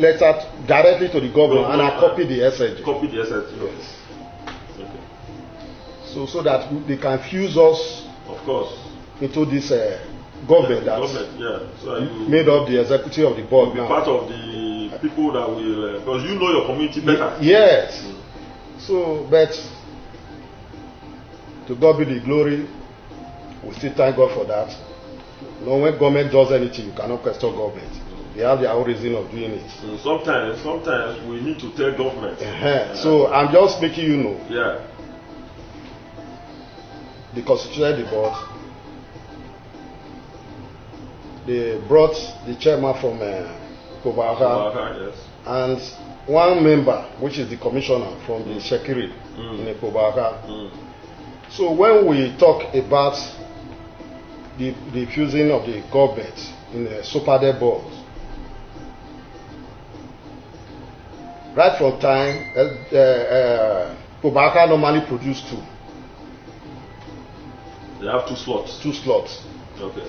letter directly to the governor, and I copy the SSG. Copy the SSG. Yes. Okay. So that they can fuse us, of course, into this government that so made up the executive of the board. Be part of the people that will, because you know your community better. Yes. So, but to God be the glory. We still thank God for that. You know, when government does anything, you cannot question government. They have their own reason of doing it. Sometimes we need to tell government. So I'm just making you know. Yeah. The constituted the board. They brought the chairman from Kobaka, yes. and one member, which is the commissioner from the Shekiri in Kobaka. So when we talk about the fusing of the government in the Sopade board, right from time, Kobaka normally produce two. They have 2 slots. 2 slots. Okay.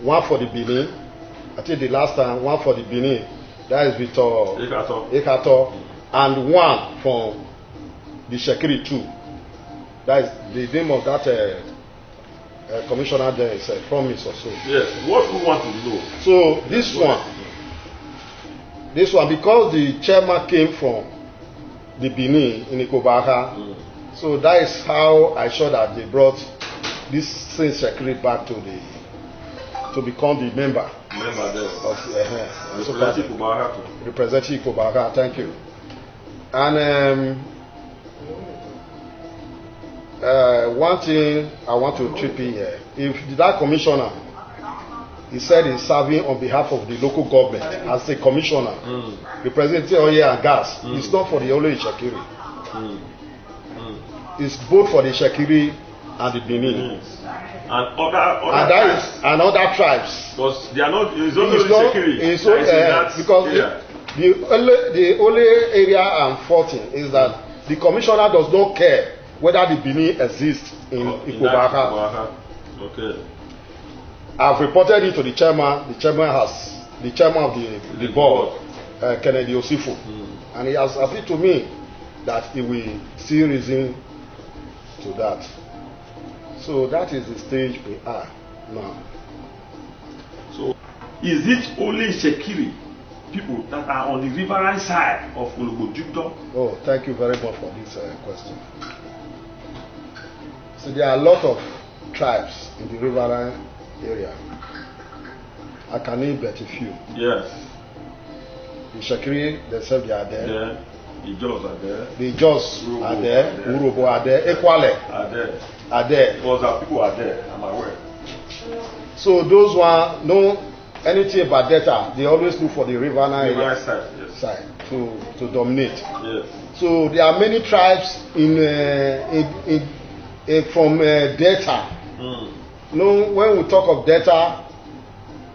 One for the Benin. I think the last time, one for the Benin. That is Victor Ekato. And one from the Shekiri too. That is the name of that commissioner there is Promise or so. Yes. What we want to know. So this one, because the chairman came from the Benin in Ikobaka, so that is how I saw that they brought this Saint Shekiri back to become the member there of representing Ikobaka. Thank you. And one thing I want to trip in here, if that commissioner, he said he's serving on behalf of the local government as a commissioner, representing oil and gas, it's not for the only Shekiri. It's both for the Shekiri and the Benin. And other tribes. Because they are not, it's only Shekiri. Because the only area I'm faulting is that the commissioner does not care whether the Benin exists in Ikobaka. Okay. I've reported it to the chairman. The chairman of the board, Kennedy Osifu, and he has appealed to me that he will see reason to that. So that is the stage we are now. So is it only Shekiri people that are on the riverine side of Ologbojugdo? Oh, thank you very much for this question. So there are a lot of tribes in the riverine area. I can name but a few. Yes. The Shekiri themselves, they are there. Yeah. The Jos are there. The Jos are there. Urobo are there. Ekwale are there. Because our people are there, I'm aware. So those one know anything about data, they always look for the riverine area side to dominate. Yes. So there are many tribes from Delta. You know, when we talk of Delta,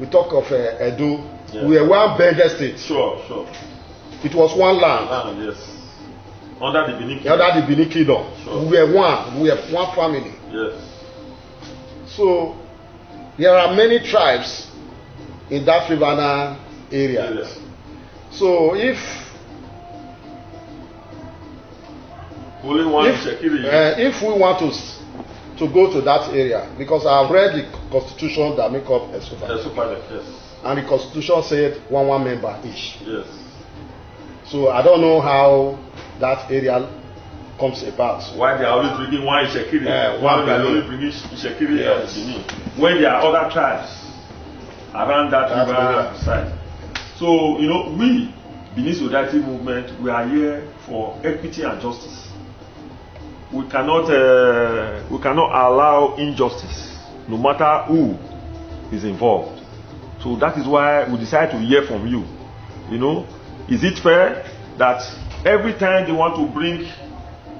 we talk of Edo. Yeah. We are one Benga state. Sure. It was one land. Yes. Under the Benin Kingdom. Sure. We are one family. Yes. So there are many tribes in that riverine area. Yes. So if only one Shekiri. If we want to go to that area, because I have read the constitution that make up Esophagus, yes. And the constitution said one member each. Yes. So I don't know how that area comes about. Why they are always bringing one Shekiri? One they are always bringing Shekiri yes. When there are other tribes around that river side. So we, Benin Solidarity Movement, we are here for equity and justice. We cannot allow injustice, no matter who is involved. So that is why we decide to hear from you. Is it fair that every time they want to bring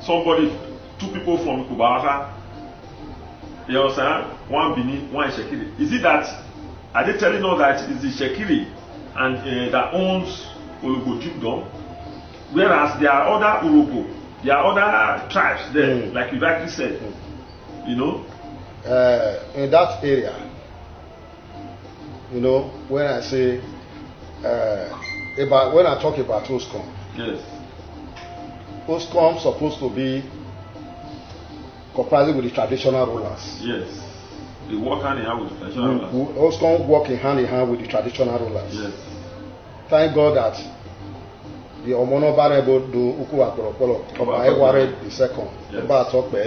somebody, 2 people from Ikobaka, you understand? One Benin, one Shekiri. Is it that, are they telling us that it's the Shekiri and that owns Ologbojugdo, whereas there are other Urobo, there are other tribes there, like you rightly said, in that area, when I say about when I talk about OSCOM. Yes. OSCOM supposed to be comprising with the traditional rulers. Yes. They work hand in hand with the traditional rulers. OSCOM working hand in hand with the traditional rulers. Yes. Thank God that the Omono Barebo do Uku Akropolo, Oba Eware II, Oba Atokbe,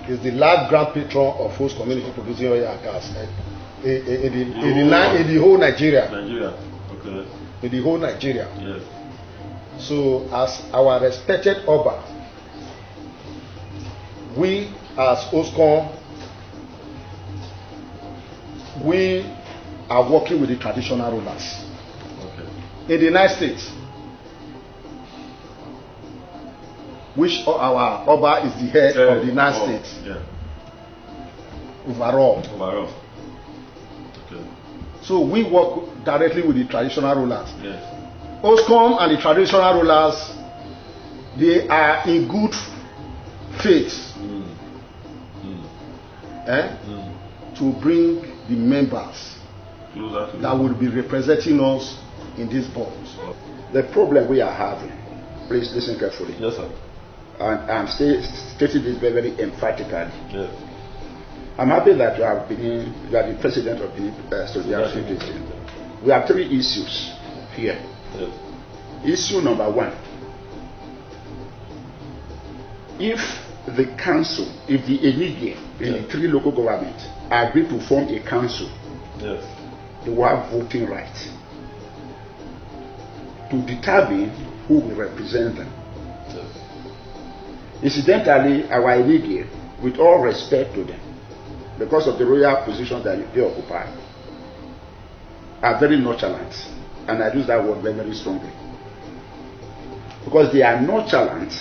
is the last grand patron of host community producing oil and gas in the whole Nigeria. Okay. In the whole Nigeria. Yes. So, as our respected Oba, we as OSCOM, we are working with the traditional rulers. Okay. In the United States, which our Oba is the head of the United States. Yeah. Overall. Okay. So we work directly with the traditional rulers. Yes. OSCOM and the traditional rulers, they are in good faith to bring the members that will be representing us in these boards. The problem we are having, please listen carefully. Yes, sir. And I'm stating this very, very emphatically. Yes. I'm happy that you are the president of the Solidarity District. We have 3 issues here. Yes. Issue number 1. If the council, if the Enigwe in the 3 local governments agree to form a council, yes, they will have voting rights to determine who will represent them. yes. Incidentally, our Enigwe, with all respect to them, because of the royal position that they occupy, are very nonchalant, and I use that word very, very strongly. Because they are nonchalant,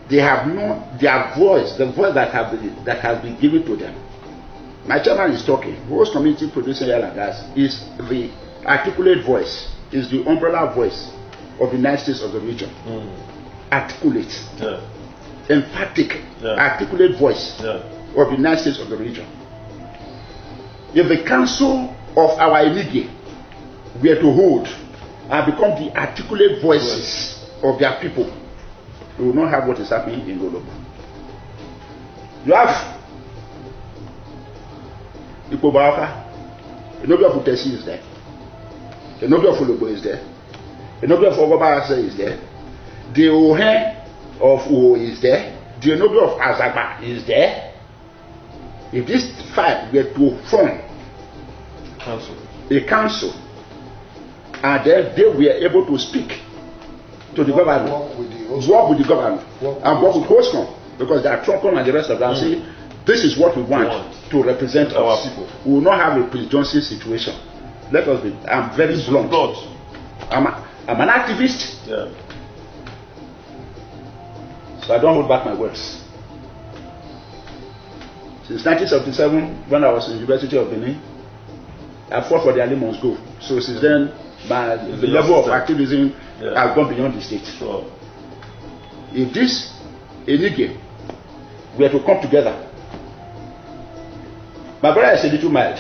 they have no their voice, the voice that has been given to them. My chairman is talking. Host community producing oil and gas is the articulate voice, is the umbrella voice of the United States of the region. Articulate, emphatic, articulate voice of the United States of the region. If the council of our Enigwe were to hold and become the articulate voices of their people, we will not have what is happening in Lolobo. You have Ikobawaka, a noble of Utesi is there, a noble of Lolobo is there, a noble of Ogobarase is there, the Ohe of Uo is there, the noble of Azagba is there. If this 5 were to form a council, and then they were able to speak to the government, work with the government, and work with HOSCOM, because they are Trumpon and the rest of them, say, this is what we want to represent our people. We will not have a Prince Johnson situation. Let us be, I'm very blunt. I'm an activist, so I don't hold back my words. Since 1977, when I was in the University of Benin, I fought for the Ali must go. So since then, the level of activism has gone beyond the state. Sure. If this Enigwe were to come together, my brother is a little mild.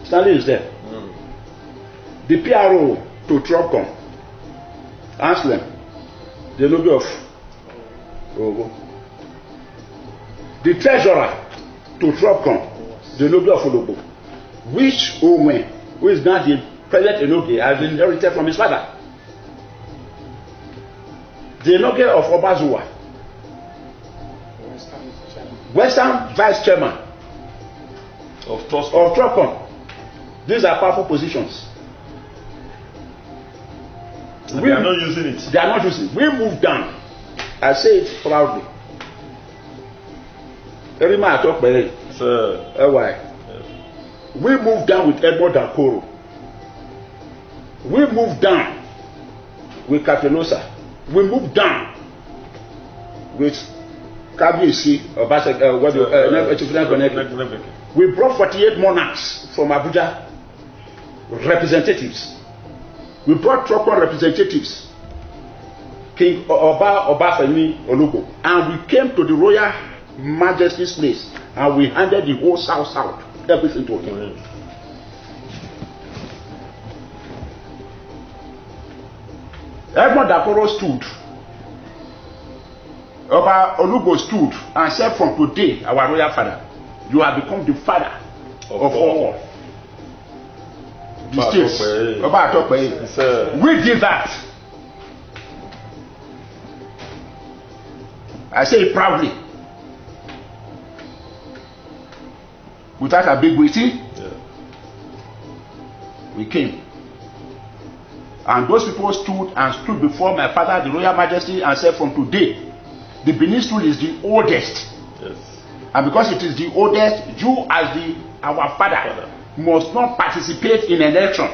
Stanley is there. The PRO to Trumpcom, Anselm, the lobby of Ogo. The treasurer to Trumpcom, the lobby of Olobo, which Owen, who is now the President Enoghe, has inherited from his father. The Enoghe of Obazuwa, Western Vice Chairman of Trumpcom. These are powerful positions. We are not using it. They are not using it. We move down. I say it proudly. Every man I talk by it. Why? We move down with Edmond Dankoro. We move down with Katelosa. We move down with Kabiyesi, we brought 48 monarchs from Abuja, representatives. We brought Trumpcom representatives, King Obafemi Olugo, and we came to the Royal Majesty's place and we handed the whole South everything to him. Edmond Dakoro stood. Oba Olugbo stood and said, from today, our royal father, you have become the father of all the states. Oba Atokpe. We did that. I say it proudly. Without ambiguity, we came. And those people stood before my father, the Royal Majesty, and said, from today, the Benin stool is the oldest. Yes. And because it is the oldest, you as our father must not participate in an election.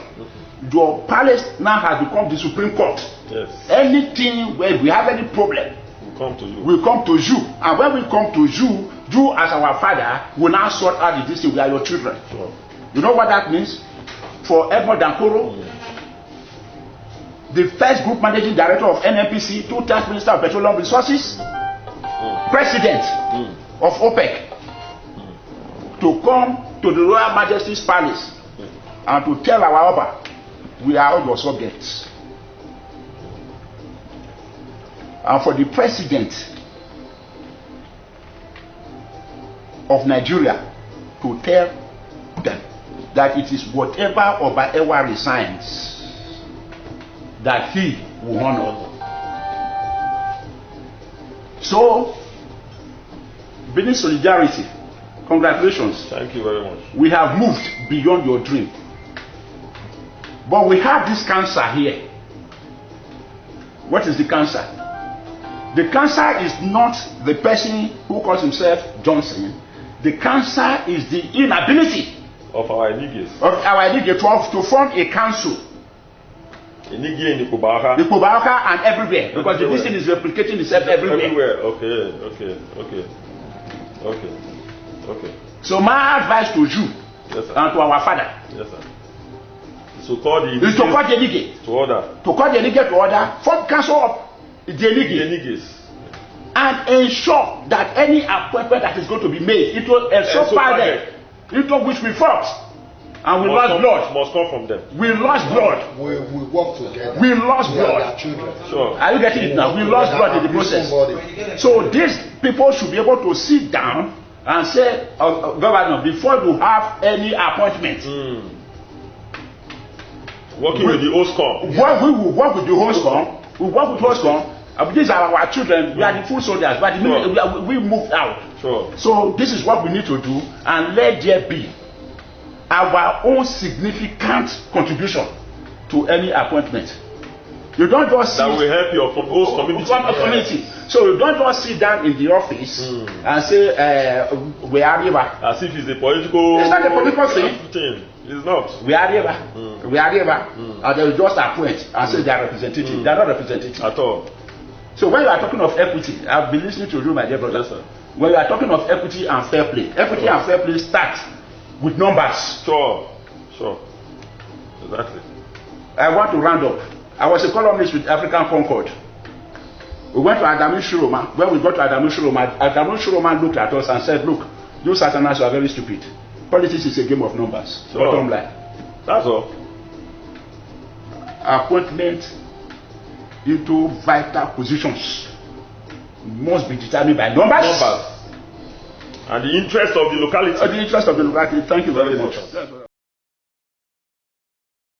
Your palace now has become the Supreme Court. Yes. Anything where we have any problem, we'll come to you. And when we come to you, you as our father will now sort out the district. We are your children. Sure. You know what that means? For Edmond Dakoro, the first group managing director of NNPC, two-time minister of petroleum resources, president of OPEC, to come to the Royal Majesty's palace and to tell our Oba, we are all your subjects. And for the president of Nigeria to tell them that it is whatever Oba Ewa resigns that he will honor. So, Benin Solidarity, congratulations. Thank you very much. We have moved beyond your dream. But we have this cancer here. What is the cancer? The cancer is not the person who calls himself Johnson. The cancer is the inability of our Enigies to form a council. Enigi in Ikubaka. Ikubaka and everywhere. Because this thing is replicating itself everywhere. Okay. So my advice to you, yes, and to our father, yes, sir, is to call the Enigi to order. To call the Enigi to order, form council of the Enigis, and ensure that any appointment that is going to be made, it will into which we fought. And we lost blood. Must come from them. We lost blood. We work together. We lost blood. Sure. Are you getting it now? We lost blood in the process. So these people should be able to sit down and say, Governor, before you have any appointment, working with the HOSCOM. We will work with the HOSCOM. We work with HOSCOM. These are our children. We are the full soldiers, but we moved out. Sure. So this is what we need to do, and let there be our own significant contribution to any appointment. You don't just that will help your host community. So you don't just sit down in the office and say we are here. As if it's a political. It's not a political thing. It's not. We are here. We are here. And they will just appoint and say they are representative. They are not representative at all. So when you are talking of equity, I've been listening to you, my dear brother. Yes, sir. When you are talking of equity and fair play, and fair play start with numbers. Sure. Exactly. I want to round up. I was a columnist with African Concord. We went to Adamu Shiroma. When we got to Adamu Shiroma looked at us and said, look, you Saturnays are very stupid. Politics is a game of numbers. Sure. Bottom line. That's all. Appointment into vital positions must be determined by numbers. And the interest of the locality. Thank you very much.